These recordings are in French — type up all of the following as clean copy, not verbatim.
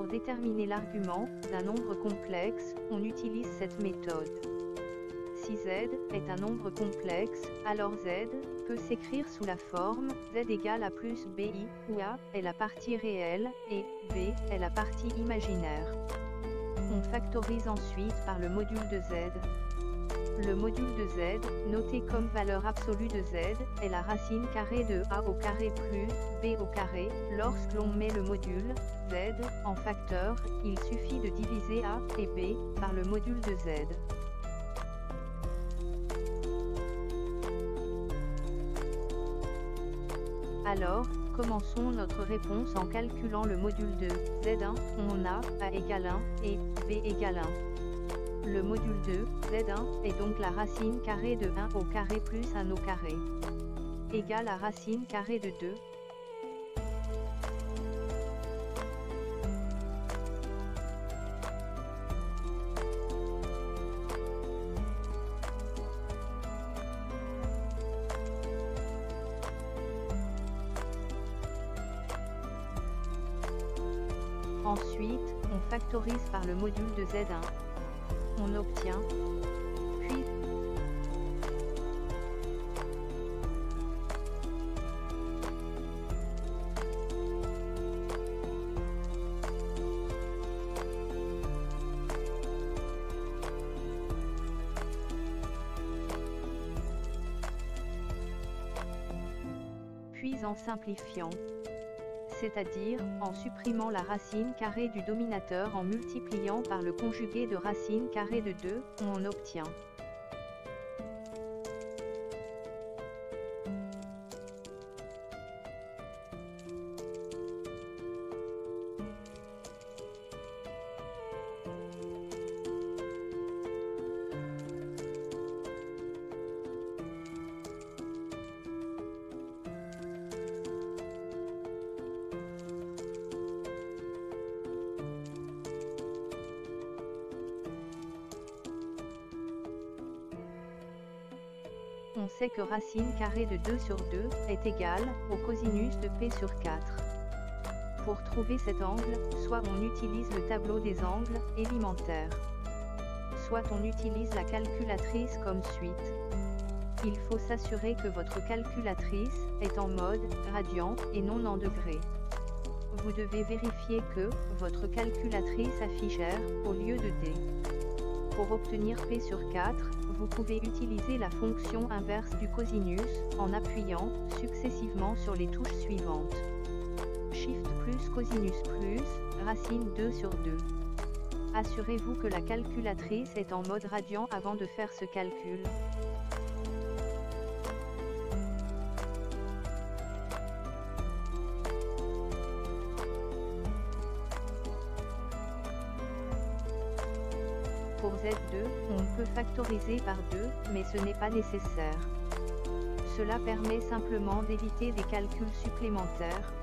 déterminer l'argument d'un nombre complexe, on utilise cette méthode. Si z est un nombre complexe, alors z peut s'écrire sous la forme z égale a plus bi, où a est la partie réelle, et b est la partie imaginaire. On factorise ensuite par le module de z. Le module de z, noté comme valeur absolue de z, est la racine carrée de a au carré plus b au carré. Lorsque l'on met le module z en facteur, il suffit de diviser a et b par le module de z. Alors, commençons notre réponse en calculant le module de z1. On a a égale 1 et b égale 1. Le module de z1 est donc la racine carrée de 1 au carré plus 1 au carré, égale à racine carrée de 2. Ensuite, on factorise par le module de z1. On obtient, puis en simplifiant, c'est-à-dire en supprimant la racine carrée du dominateur en multipliant par le conjugué de racine carrée de 2, on obtient on sait que racine carrée de 2 sur 2 est égale au cosinus de p sur 4. Pour trouver cet angle, soit on utilise le tableau des angles élémentaires, soit on utilise la calculatrice comme suite. Il faut s'assurer que votre calculatrice est en mode radian et non en degrés. Vous devez vérifier que votre calculatrice affiche R au lieu de D. Pour obtenir p sur 4, vous pouvez utiliser la fonction inverse du cosinus, en appuyant successivement sur les touches suivantes. Shift plus cosinus plus, racine 2 sur 2. Assurez-vous que la calculatrice est en mode radian avant de faire ce calcul. Pour Z2, on peut factoriser par 2, mais ce n'est pas nécessaire. Cela permet simplement d'éviter des calculs supplémentaires.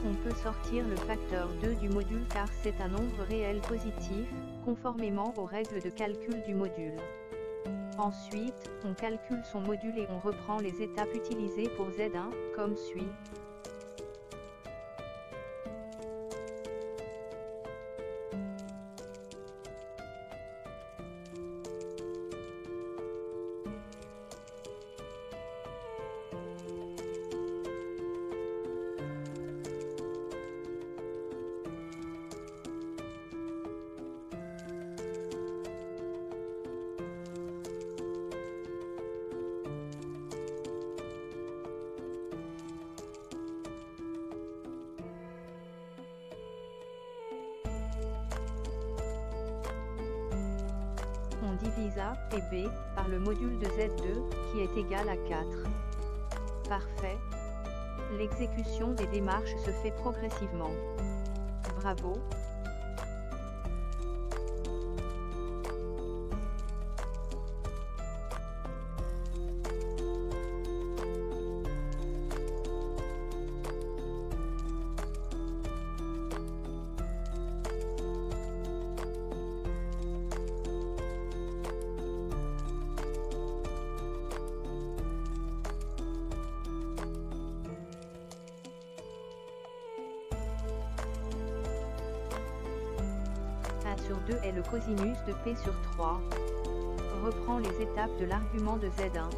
On peut sortir le facteur 2 du module car c'est un nombre réel positif, conformément aux règles de calcul du module. Ensuite, on calcule son module et on reprend les étapes utilisées pour Z1, comme suit. On divise A et B par le module de Z2, qui est égal à 4. Parfait. L'exécution des démarches se fait progressivement. Bravo. sur 2 est le cosinus de P sur 3. Reprend les étapes de l'argument de Z1.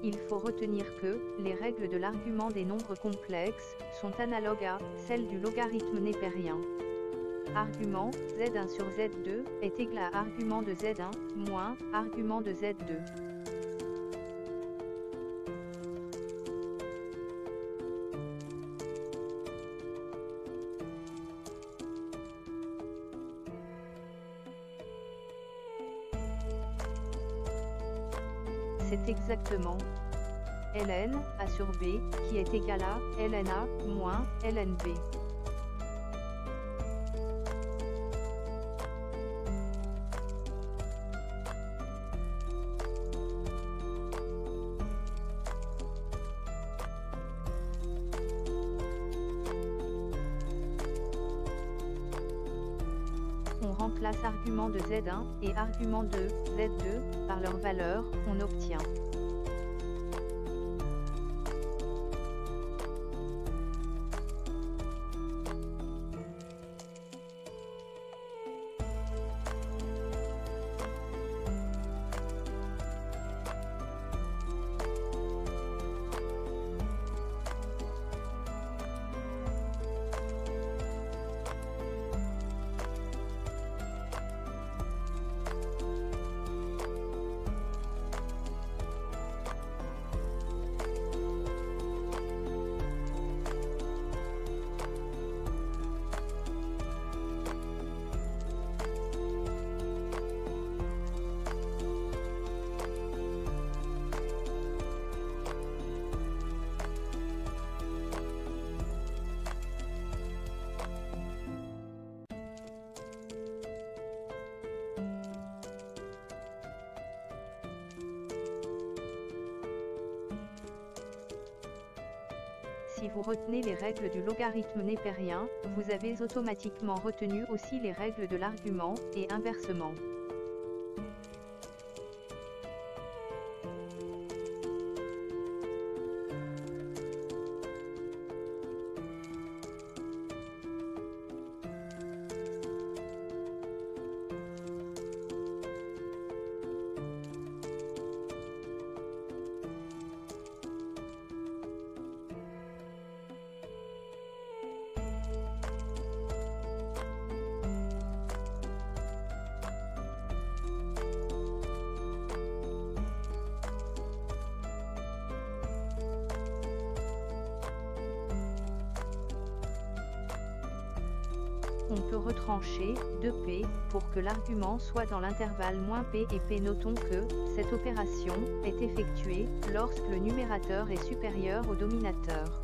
Il faut retenir que les règles de l'argument des nombres complexes sont analogues à celles du logarithme népérien. Argument Z1 sur Z2 est égal à argument de Z1 moins argument de Z2. C'est exactement ln A sur B qui est égal à ln A moins ln B. On remplace argument de Z1 et argument de Z2 par leur valeur, on obtient Si vous retenez les règles du logarithme népérien, vous avez automatiquement retenu aussi les règles de l'argument, et inversement. On peut retrancher 2P pour que l'argument soit dans l'intervalle -P et P. Notons que cette opération est effectuée lorsque le numérateur est supérieur au dominateur.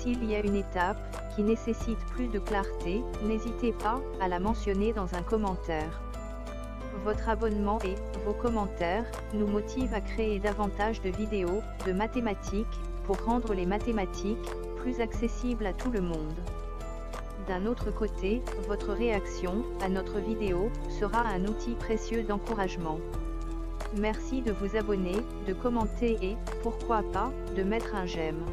S'il y a une étape qui nécessite plus de clarté, n'hésitez pas à la mentionner dans un commentaire. Votre abonnement et vos commentaires nous motivent à créer davantage de vidéos de mathématiques pour rendre les mathématiques plus accessibles à tout le monde. D'un autre côté, votre réaction à notre vidéo sera un outil précieux d'encouragement. Merci de vous abonner, de commenter et, pourquoi pas, de mettre un j'aime.